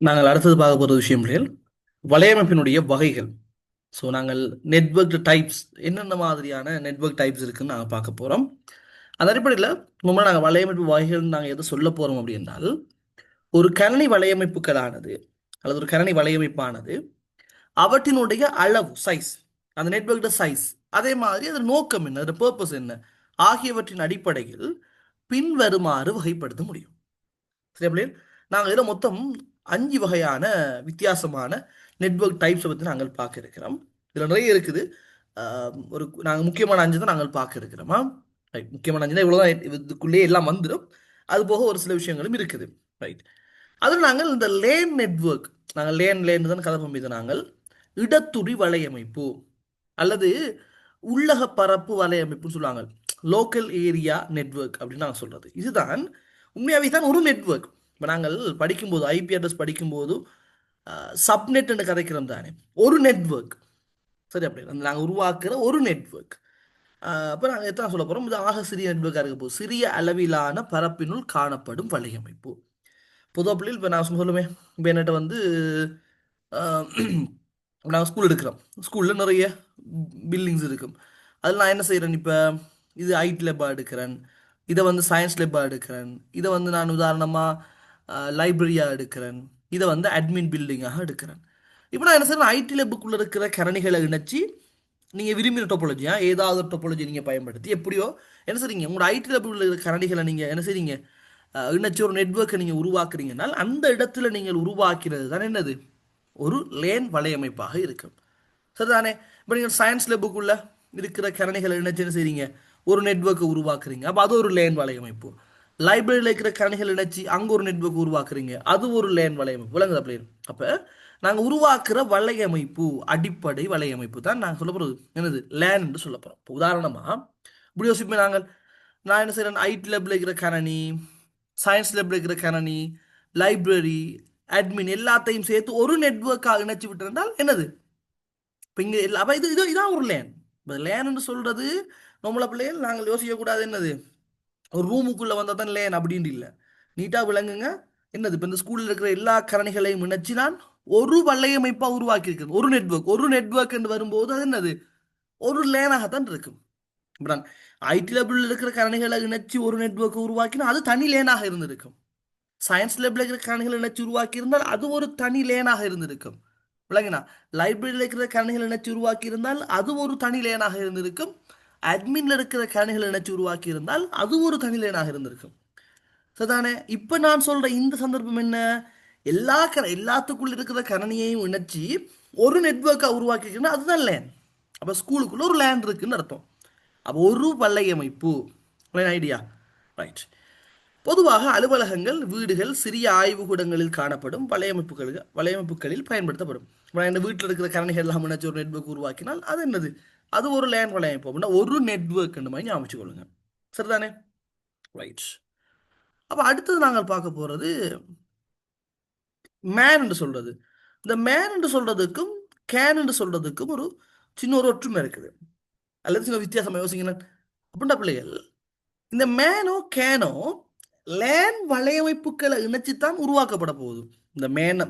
நாங்கள் அடுத்தது பார்க்க போகிற விஷயங்கள் வலையமைப்பினுடைய வகைகள். ஸோ நாங்கள் நெட்வொர்க் டைப்ஸ் என்னென்ன மாதிரியான நெட்வொர்க் டைப்ஸ் இருக்குன்னு நாங்கள் பார்க்க போகிறோம். அந்த அடிப்படையில் முன்னாடி நாங்கள் வலையமைப்பு வகைகள் நாங்கள் எதை சொல்ல போகிறோம் அப்படின்னால், ஒரு கணினி வலையமைப்புகளானது அல்லது ஒரு கணினி வலையமைப்பானது அவற்றினுடைய அளவு சைஸ், அந்த நெட்வொர்க் சைஸ், அதே மாதிரி அதன் நோக்கம் என்ன, அதோட பர்பஸ் என்ன ஆகியவற்றின் அடிப்படையில் பின்வருமாறு வகைப்படுத்த முடியும். சரி அப்படியே நாங்கள் இதில் மொத்தம் 5 வகையான வித்தியாசமான நெட்வொர்க் டைப்ஸை பற்றி நாங்கள் பார்க்க இருக்கிறோம். இதில் நிறைய இருக்குது. ஒரு நாங்கள் முக்கியமான 5 தான் நாங்கள் பார்க்க இருக்கிறோமா. ரைட், முக்கியமான 5 தான், இவ்வளோதான், இதுக்குள்ளேயே எல்லாம் வந்துடும். அது போக ஒரு சில விஷயங்களும் இருக்குது. ரைட், அதில் நாங்கள் இந்த லேன் நெட்வொர்க், நாங்கள் லேன் தான் கலப்பம் மீது நாங்கள் இடத்துடி வலையமைப்பு அல்லது உள்ளக பரப்பு வலையமைப்புன்னு சொல்லுவாங்க. லோக்கல் ஏரியா நெட்வொர்க் அப்படின்னு நாங்கள் சொல்றது இதுதான். உண்மையாகவே தான் ஒரு நெட்வொர்க். இப்போ நாங்கள் படிக்கும்போது ஐபி அட்ரஸ் படிக்கும்போது சப்நெட் என்று கதைக்கிறோம் தானே, ஒரு நெட்வொர்க். சரி, அப்படி நாங்கள் உருவாக்குற ஒரு நெட்வொர்க். அப்போ நாங்கள் எத்தனை சொல்ல போகிறோம், இது ஆக சிறிய நெட்வொர்க்காக இருக்க போது சிறிய அளவிலான பரப்பினுள் காணப்படும் வலையமைப்பு. பொதுவாக பிள்ளைகள் இப்போ நான் சொல்லுவேன், இப்போ என்கிட்ட வந்து நாங்கள் ஸ்கூல் எடுக்கிறோம். ஸ்கூலில் நிறைய பில்டிங்ஸ் இருக்கும். அதில் நான் என்ன செய்கிறேன், இப்போ இது ஐடி லெப்பாக எடுக்கிறேன், இதை வந்து சயின்ஸ் லெப்பாக எடுக்கிறேன், இதை வந்து நான் உதாரணமாக லைப்ரரியாக எடுக்கிறேன், இதை வந்து அட்மின் பில்டிங்காக எடுக்கிறேன். இப்போ நான் என்ன செய்கிறேன், ஐடி லெப்புக்குள்ளே இருக்கிற கரணிகளை இணைச்சி நீங்கள் விரும்பின டொப்பாலஜியா ஏதாவது ஒரு டொப்பாலஜி நீங்கள் பயன்படுத்தி எப்படியோ என்ன செய்றீங்க, உங்களோட ஐடி லெப்புக்குள்ள இருக்கிற கரணிகளை நீங்கள் என்ன செய்றீங்க, இணைச்சி ஒரு நெட்வொர்க்கை நீங்கள் உருவாக்குறீங்கன்னால் அந்த இடத்துல நீங்கள் உருவாக்கிறது தான் என்னது, ஒரு லேன் வலையமைப்பாக இருக்கும். சரிதானே. இப்போ நீங்கள் சயின்ஸ் லெப்புக்குள்ள இருக்கிற கரணிகளை இணைச்சு என்ன செய்றீங்க, ஒரு நெட்வொர்க்கை உருவாக்குறீங்க, அப்போ அது ஒரு லேன் வலையமைப்பு. லைப்ரரியில் இருக்கிற கரணிகள் இணைச்சி அங்கே ஒரு நெட்வொர்க் உருவாக்குறீங்க, அது ஒரு லேன் வலையமைப்பு. விளங்குதா பிள்ளைகள்? அப்போ நாங்கள் உருவாக்குற வலையமைப்பு, அடிப்படை வலையமைப்பு தான் நாங்கள் சொல்ல போகிறது என்னது, லேன் என்று சொல்ல போகிறோம். இப்போ உதாரணமாக இப்படி யோசிப்போம் நாங்கள். நான் என்ன செய்கிறேன், ஐடி லேபில் இருக்கிற கணனி, சயின்ஸ் லேபில் இருக்கிற கணனி, லைப்ரரி, அட்மின் எல்லாத்தையும் சேர்த்து ஒரு நெட்வொர்க்காக இணைச்சி விட்டிருந்தால் என்னது, இப்போ இங்கே இல்லை. அப்போ இதான் ஒரு லேன். இப்போ லேன்னு சொல்கிறது நம்மள பிள்ளைகள் நாங்கள் யோசிக்கக்கூடாது என்னது, ஒரு ரூமுக்குள்ளே வந்தால் தான் லேன் அப்படின்ட்டு இல்லை. நீட்டாக விளங்குங்க. என்னது, இப்போ இந்த ஸ்கூலில் இருக்கிற எல்லா கரணிகளையும் இணைச்சி நான் ஒரு வலையமைப்பாக உருவாக்கியிருக்கேன். ஒரு நெட்வொர்க் என்று வரும்போது அது என்னது, ஒரு லேனாகத்தான் இருக்கும். இப்போ நான் ஐடி லெவலில் இருக்கிற கரணிகளை இணைச்சி ஒரு நெட்வொர்க் உருவாக்கினா அது தனி லேனாக இருந்திருக்கும். சயின்ஸ் லேபில் இருக்கிற கரணிகளை இணைச்சி உருவாக்கி இருந்தால் அது ஒரு தனி லேனாக இருந்திருக்கும். விளங்கினா, லைப்ரரியில் இருக்கிற கரணிகளை இணைச்சி உருவாக்கி இருந்தால் அது ஒரு தனி லேனாக இருந்திருக்கும். அட்மின்ல இருக்கிற கரணிகளை இணைச்சி உருவாக்கி இருந்தால் அது ஒரு தனி லேனாக இருந்திருக்கும். சரிதானே. இப்போ நான் சொல்ற இந்த சந்தர்ப்பம் என்ன, எல்லாத்துக்குள்ள இருக்கிற கரணியையும் இணைச்சி ஒரு நெட்வொர்க்கை உருவாக்கிக்கணும், அதுதான் லேன். அப்போ ஸ்கூலுக்குள்ள ஒரு லேன் இருக்குன்னு அர்த்தம். அப்போ ஒரு வலையமைப்பு ஐடியா. ரைட். பொதுவாக அலுவலகங்கள், வீடுகள், சிறிய ஆய்வுக்கூடங்களில் காணப்படும் வலையமைப்புகளில் பயன்படுத்தப்படும். இந்த வீட்டில் இருக்கிற கரணிகள் எல்லாம் இணைச்சு ஒரு நெட்வொர்க் உருவாக்கினால் அது என்னது, அது ஒரு லேன் வலையமைப்பு. அப்படின்னா ஒரு நெட்வொர்க் மாதிரி ஞாபகம் கொள்ளுங்க. சரிதானே. ரைட். அப்போ அடுத்தது நாங்கள் பார்க்க போறது மேன் என்று சொல்றது. இந்த மேன் என்று சொல்றதுக்கும் கேன் என்று சொல்றதுக்கும் ஒரு சின்ன ஒரு ஒற்றுமை இருக்குது, அல்லது சின்ன வித்தியாசமா யோசிக்கணும். அப்படின்னா பிள்ளைகள், இந்த மேனோ கேனோ லேன் வலையமைப்புகளை இணைச்சுத்தான் உருவாக்கப்பட போகுது. இந்த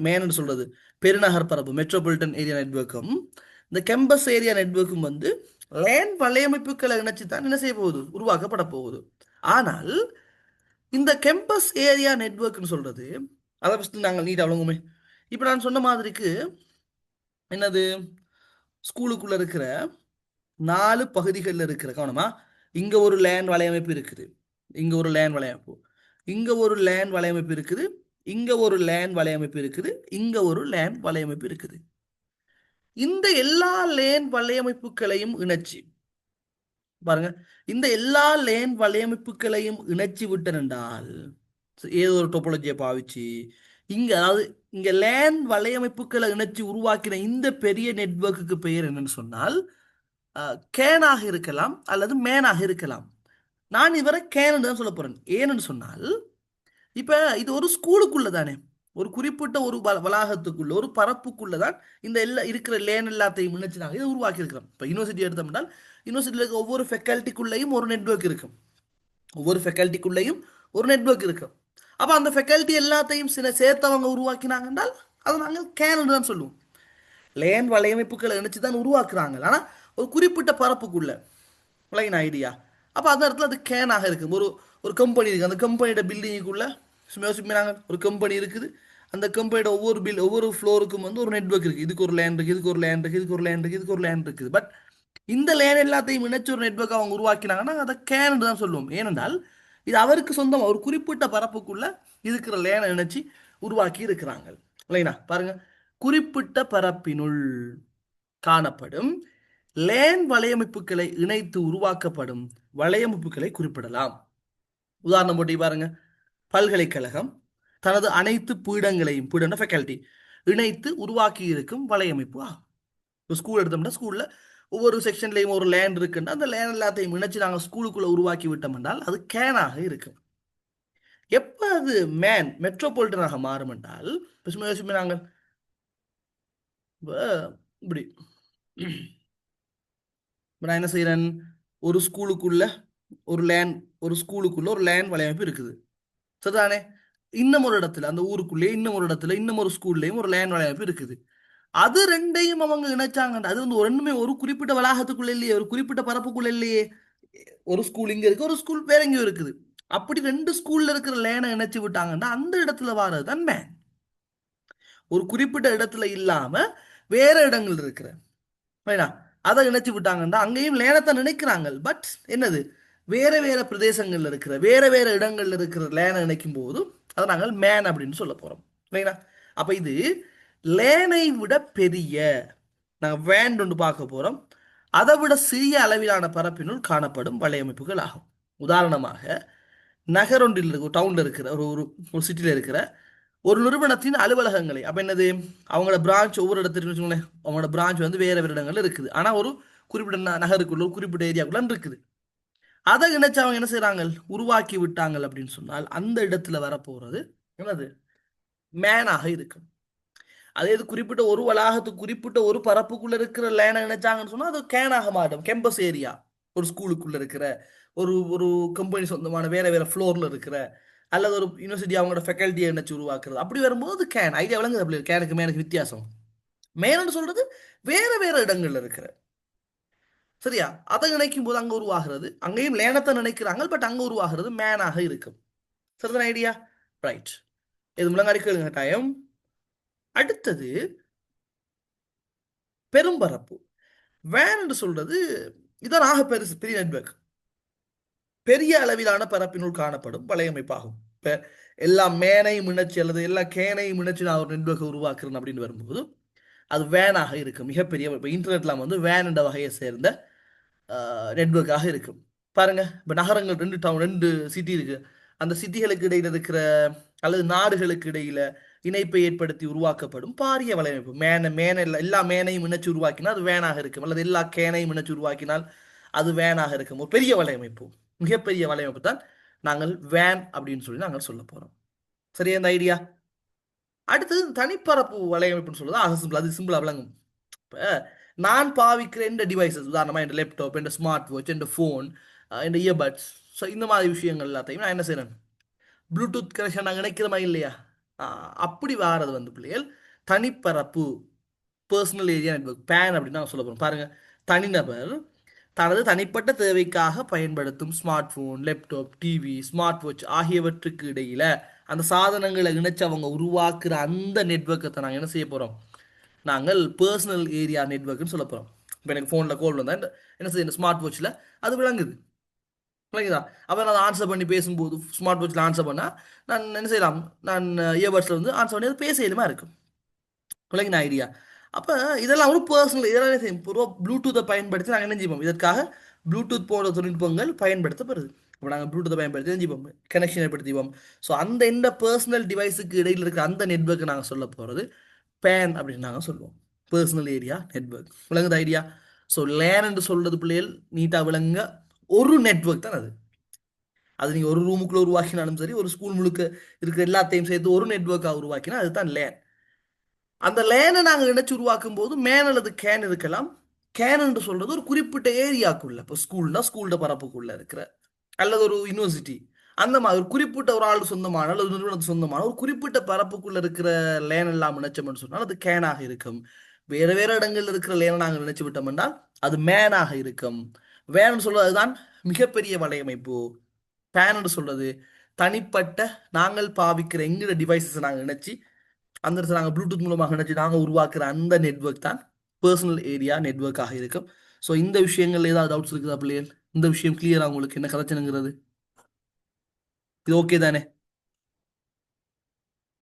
மேன் சொல்றது பெருநகர் பரப்பு மெட்ரோபாலிட்டன் ஏரியா நெட்வொர்க்கும் இந்த கேம்பஸ் ஏரியா நெட்வொர்க்கும் வந்து லேன் வலையமைப்புகளை இணைச்சுத்தான் என்ன செய்ய போகுது, உருவாக்கப்பட போகுது. ஆனால் இந்த கேம்பஸ் ஏரியா நெட்வொர்க்னு சொல்றது, அதை ஃபஸ்ட்டு நாங்கள் நீட் அவ்வளவுமே. இப்போ நான் சொன்ன மாதிரிக்கு என்னது, ஸ்கூலுக்குள்ள இருக்கிற 4 பகுதிகளில் இருக்கிற கவனமா, இங்க ஒரு லேன் வலையமைப்பு இருக்குது, இங்க ஒரு லேன் வலையமைப்பு, இங்க ஒரு லேன் வலையமைப்பு இருக்குது, இங்க ஒரு லேன் வலையமைப்பு இருக்குது, இங்க ஒரு லேன் வலையமைப்பு இருக்குது. இந்த எல்லா லேன் வலையமைப்புகளையும் இணைச்சி பாருங்க, இந்த எல்லா லேன் வலையமைப்புகளையும் இணைச்சி விட்டனென்றால் ஏதோ ஒரு டோபாலஜியை பாவிச்சு இங்க, அதாவது இங்க லேன் வலையமைப்புகளை இணைச்சி உருவாக்கின இந்த பெரிய நெட்வொர்க்குக்கு பெயர் என்னன்னு சொன்னால் கேனாக இருக்கலாம் அல்லது மேனாக இருக்கலாம். நான் இதுவரை கேன் தான் சொல்ல போறேன். ஏன்னு சொன்னால் இப்ப இது ஒரு ஸ்கூலுக்குள்ள தானே, ஒரு குறிப்பிட்ட ஒரு வளாகத்துக்குள்ள ஒரு பரப்புக்குள்ள தான் இந்த எல்லா இருக்கிற லேன் எல்லாத்தையும் இணைச்சு நாங்கள் இதை உருவாக்கி இருக்கிறோம். இப்போ யூனிவர்சிட்டி எடுத்தோம்னால் யூனிவர்சிட்டியில் இருக்க ஒவ்வொரு ஃபேக்கல்ட்டிக்குள்ளேயும் ஒரு நெட்வொர்க் இருக்கும், ஒவ்வொரு ஃபேக்கல்ட்டிக்குள்ளேயும் ஒரு நெட்வொர்க் இருக்கும். அப்ப அந்த ஃபெக்கல்ட்டி எல்லாத்தையும் சில சேர்த்தவங்க உருவாக்கினாங்க என்றால் அதை நாங்கள் கேன் தான் சொல்லுவோம். லேன் வலையமைப்புகளை இணைச்சு தான் உருவாக்குறாங்க, ஆனா ஒரு குறிப்பிட்ட பரப்புக்குள்ள லைன் ஐடியா. அப்போ அந்த இடத்துல அது கேனாக இருக்கும். ஒரு ஒரு கம்பெனி இருக்குது, அந்த கம்பெனியோட பில்டிங்குக்குள்ள சும்மா யோசிப்பீங்க, ஒரு கம்பெனி இருக்குது, அந்த கம்பெனியோட ஒவ்வொரு ஃப்ளோருக்கும் வந்து ஒரு நெட்வொர்க் இருக்குது. இதுக்கு ஒரு லேண்ட் இருக்குது, இதுக்கு ஒரு லேண்ட் இருக்குது, இதுக்கு ஒரு லேண்ட் இருக்குது, இதுக்கு ஒரு லேண்ட் இருக்குது. பட் இந்த லேன் எல்லாத்தையும் இணைச்சு ஒரு நெட்வொர்க் அவங்க உருவாக்கினாங்கன்னா அதை கேன் தான் சொல்லுவோம். ஏனென்றால் இது அவருக்கு சொந்தம், ஒரு குறிப்பிட்ட பரப்புக்குள்ள இருக்கிற லேனை இணைச்சு உருவாக்கி இருக்கிறாங்க. இல்லைனா பாருங்க, குறிப்பிட்ட பரப்பினுள் காணப்படும் லேன் வலையமைப்புகளை இணைத்து உருவாக்கப்படும் வலையமைப்புகளை குறிப்பிடலாம். உதாரணம் போட்டி பாருங்க. பல்கலைக்கழகம் தனது அனைத்து பீடங்களையும், பீடம் ஃபேக்கல்டி, இணைத்து உருவாக்கி இருக்கும் வலையமைப்பு ஆகும். ஸ்கூல் எடுத்தோம்னா ஸ்கூல்ல ஒவ்வொரு செக்ஷன்லையும் ஒரு லேண்ட் இருக்குன்னா அந்த லேண்ட் எல்லாத்தையும் இணைச்சு நாங்கள் ஸ்கூலுக்குள்ள உருவாக்கி விட்டோம் என்றால் அது கேனாக இருக்கும். எப்ப அது மெட்ரோபாலிட்டனாக மாறும் என்றால் நாங்கள் இப்படி நான் என்ன செய்யறேன், ஒரு ஸ்கூலுக்குள்ள ஒரு லேண்ட் ஒரு ஸ்கூலுக்குள்ள ஒரு லேண்ட் வலையமைப்பு இருக்குது, சரிதானே? இன்னும் ஒரு இடத்துல அந்த ஊருக்குள்ளேயே இன்னும் ஒரு இடத்துல இன்னும் ஒரு ஸ்கூல்லையும் ஒரு லேண்ட் வலையமைப்பு இருக்குது. அது ரெண்டையும் அவங்க இணைச்சாங்க. அது வந்து ரெண்டுமே ஒரு குறிப்பிட்ட வளாகத்துக்குள்ள இல்லையே, ஒரு குறிப்பிட்ட பரப்புக்குள்ள இல்லையே. ஒரு ஸ்கூல் இங்க இருக்கு, ஒரு ஸ்கூல் வேற எங்கேயும் இருக்குது. அப்படி ரெண்டு ஸ்கூல்ல இருக்கிற லேனை இணைச்சு விட்டாங்கன்னா அந்த இடத்துல வாரது தான் மேன். ஒரு குறிப்பிட்ட இடத்துல இல்லாம வேற இடங்கள் இருக்கிற வேணா அதை இணைச்சு விட்டாங்கன்னா அங்கேயும் லேனத்தை நினைக்கிறாங்க. பட் என்னது, வேற வேற பிரதேசங்கள்ல இருக்கிற வேற வேற இடங்கள்ல இருக்கிற லேனை நினைக்கும் போது அதை நாங்கள் மேன் அப்படின்னு சொல்ல போறோம். இல்லைங்களா? அப்ப இது லேனை விட பெரிய, நாங்கள் வேன் ஒன்று பார்க்க போறோம், அதை விட சிறிய அளவிலான பரப்பினுள் காணப்படும் வலையமைப்புகள் ஆகும். உதாரணமாக நகரொன்றில் இருக்க ஒரு டவுன்ல இருக்கிற ஒரு ஒரு ஒரு சிட்டியில் இருக்கிற ஒரு நிறுவனத்தின் அலுவலகங்களை, அப்ப என்னது, அவங்களோட பிரான்ச் ஒவ்வொரு இடத்துல வச்சுக்கோங்களேன், அவங்களோட பிரான்ச் வந்து வேற வேற இடங்கள்ல இருக்குது, ஆனா ஒரு குறிப்பிட்ட நகருக்குள்ள ஒரு குறிப்பிட்ட ஏரியாக்குள்ள இருக்குது. அதை இணைச்சு அவங்க என்ன செய்யறாங்க, உருவாக்கி விட்டாங்க அப்படின்னு சொன்னால் அந்த இடத்துல வரப்போறது என்னது, மேனாக இருக்கும். அதே இது குறிப்பிட்ட ஒரு வளாகத்துக்கு குறிப்பிட்ட ஒரு பரப்புக்குள்ள இருக்கிற லேனை இணைச்சாங்கன்னு சொன்னா அது கேனாக மாட்டோம். கேம்பஸ் ஏரியா, ஒரு ஸ்கூலுக்குள்ள இருக்கிற ஒரு ஒரு கம்பெனி சொந்தமான வேற வேற ஃப்ளோர்ல இருக்கிற அல்லது ஒரு யூனிவர்சிட்டி அவங்களோட ஃபேக்கல்ட்டியை நினைச்சு உருவாக்குறது, அப்படி வரும்போது கேன் ஐடியா விளங்குது. அப்படி கேனுக்கு மேனுக்கு வித்தியாசம். மேனு சொல்றது வேற வேற இடங்கள்ல இருக்கிற, சரியா? அதை நினைக்கும் போது அங்க உருவாகிறது, அங்கேயும் லேனத்தை நினைக்கிறாங்க, பட் அங்க உருவாகிறது மேனாக இருக்கும். சரிதான் ஐடியா? ரைட். இது முழங்காடி கேளுங்க டைம். அடுத்தது பெரும்பரப்பு. வேன் என்று சொல்றது இதான் ஆக பெருசு, பெரிய நெட்வொர்க், பெரிய அளவிலான பரப்பினுள் காணப்படும் வலையமைப்பாகும். இப்ப எல்லா மேனையும் இணைச்சு அல்லது எல்லா கேனையும் இணைச்சு நான் ஒரு நெட்வொர்க்கை உருவாக்குறேன் அப்படின்னு வரும்போது அது வேனாக இருக்கும். மிகப்பெரிய இப்போ இன்டர்நெட்லாம் வந்து வேன் என்ற வகையை சேர்ந்த நெட்வொர்க்காக இருக்கும். பாருங்க, இப்போ நகரங்கள் ரெண்டு டவுன் ரெண்டு சிட்டி இருக்கு, அந்த சிட்டிகளுக்கு இடையில இருக்கிற அல்லது நாடுகளுக்கு இடையில இணைப்பை ஏற்படுத்தி உருவாக்கப்படும் பாரிய வலையமைப்பு மேன எல்லா மேனையும் இணைச்சு உருவாக்கினால் அது வேனாக இருக்கும், அல்லது எல்லா கேனையும் இணைச்சு உருவாக்கினால் அது வேனாக இருக்கும். ஒரு பெரிய வலையமைப்பு, மிகப்பெரிய வலையமைப்பு தான் நாங்கள் வேன் அப்படின்னு சொல்லி நாங்கள் சொல்ல போறோம். சரியா இந்த ஐடியா? அடுத்தது தனிப்பரப்பு வலையமைப்புன்னு சொல்லுறது அது சிம்பிள், அது சிம்பிளா விளங்கும். இப்போ நான் பாவிக்கிற இந்த டிவைசஸ், உதாரணமாக என் லேப்டாப், என் ஸ்மார்ட் வாட்ச், என் ஃபோன், என் இயர்பட்ஸ், ஸோ இந்த மாதிரி விஷயங்கள் எல்லாத்தையும் நான் என்ன செய்கிறேன், ப்ளூடூத் கனெக்ஷன் நாங்கள் இணைக்கிறோமா இல்லையா? அப்படி வாரது வந்து பிள்ளைகள் தனிப்பரப்பு, பர்சனல் ஏரியா நெட்வொர்க், பேன் அப்படின்னு நான் சொல்ல போகிறோம். பாருங்க, தனிநபர் தனது தனிப்பட்ட தேவைக்காக பயன்படுத்தும் smart phone, laptop, TV, smart watch ஆகியவற்றுக்கு இடையில அந்த சாதனங்களை இணைச்சு அவங்க உருவாக்குற அந்த நெட்வொர்க்கை நாங்கள் என்ன செய்ய போறோம், நாங்கள் பர்சனல் ஏரியா நெட்வொர்க்னு சொல்ல போறோம். இப்போ எனக்கு ஃபோனில் கோல் வந்தா என்ன செய்ய, இந்த ஸ்மார்ட் வாட்சில் அது விளங்குது, விளங்குதா? அப்போ நான் ஆன்சர் பண்ணி பேசும்போது ஸ்மார்ட் வாட்சில் ஆன்சர் பண்ணால் நான் என்ன செய்யலாம், நான் இயர்பட்ஸில் வந்து ஆன்சர் பண்ணி அது பேச இயலுமா இருக்கும். விளங்கின ஐடியா? அப்போ இதெல்லாம் ஒரு பர்சனல், இதெல்லாம் செய்யும் பொதுவாக ப்ளூடூத்தை பயன்படுத்தி நாங்கள் என்ன செய்வோம், இதற்காக ப்ளூடூத் போன்ற தொழில்நுட்பங்கள் பயன்படுத்தப்படுது. இப்போ நாங்கள் ப்ளூடூத்தை பயன்படுத்தி செஞ்சுப்போம், கனெக்ஷன் ஏற்படுத்திப்போம். ஸோ அந்த இந்த பர்சனல் டிவைஸுக்கு இடையில் இருக்கிற அந்த நெட்வொர்க்கை நாங்கள் சொல்ல போகிறது பேன் அப்படின்னு நாங்கள் சொல்லுவோம், பர்சனல் ஏரியா நெட்வொர்க். விளங்குது ஐடியா? ஸோ லேன் என்று சொல்றது பிள்ளைகள் நீட்டாக விளங்க, ஒரு நெட்வொர்க் தான் அது. அது நீங்கள் ஒரு ரூமுக்குள்ள உருவாக்கினாலும் சரி, ஒரு ஸ்கூல் முழுக்க இருக்கிற எல்லாத்தையும் சேர்த்து ஒரு நெட்வொர்க்காக உருவாக்கினா அதுதான் லேன். அந்த லேனை நாங்கள் இணைச்சு உருவாக்கும் போது மேன் அல்லது கேன் இருக்கலாம். கேன் என்று சொல்றது ஒரு குறிப்பிட்ட ஏரியாக்குள்ள, இப்போ ஸ்கூல்னா ஸ்கூல்ட பரப்புக்குள்ள இருக்கிற அல்லது ஒரு யூனிவர்சிட்டி அந்த மாதிரி ஒரு குறிப்பிட்ட ஒரு ஆள் சொந்தமான அல்லது ஒரு நிறுவனத்துக்கு சொந்தமான ஒரு குறிப்பிட்ட பரப்புக்குள்ள இருக்கிற லேன் எல்லாம் நினைச்சோம்னு சொன்னால் அது கேனாக இருக்கும். வேற வேற இடங்கள்ல இருக்கிற லேனை நாங்கள் நினைச்சு விட்டோம் என்றால் அது மேனாக இருக்கும். வேன்னு சொல்றது அதுதான் மிகப்பெரிய வலையமைப்பு. பேன் சொல்றது தனிப்பட்ட நாங்கள் பாவிக்கிற எங்களோட டிவைசஸ் நாங்கள் நினைச்சு அந்த இடத்துல நாங்கள் ப்ளூடூத் மூலமாக நினைச்சு நாங்கள் உருவாக்குற அந்த நெட்வொர்க் தான் பர்சனல் ஏரியா நெட்வொர்க்காக இருக்கும். ஸோ இந்த விஷயங்கள்ல ஏதாவது டவுட்ஸ் இருக்குதா பிள்ளைகள்? இந்த விஷயம் கிளியரா உங்களுக்கு என்ன கதைச்சனுங்கிறது? இது ஓகே தானே?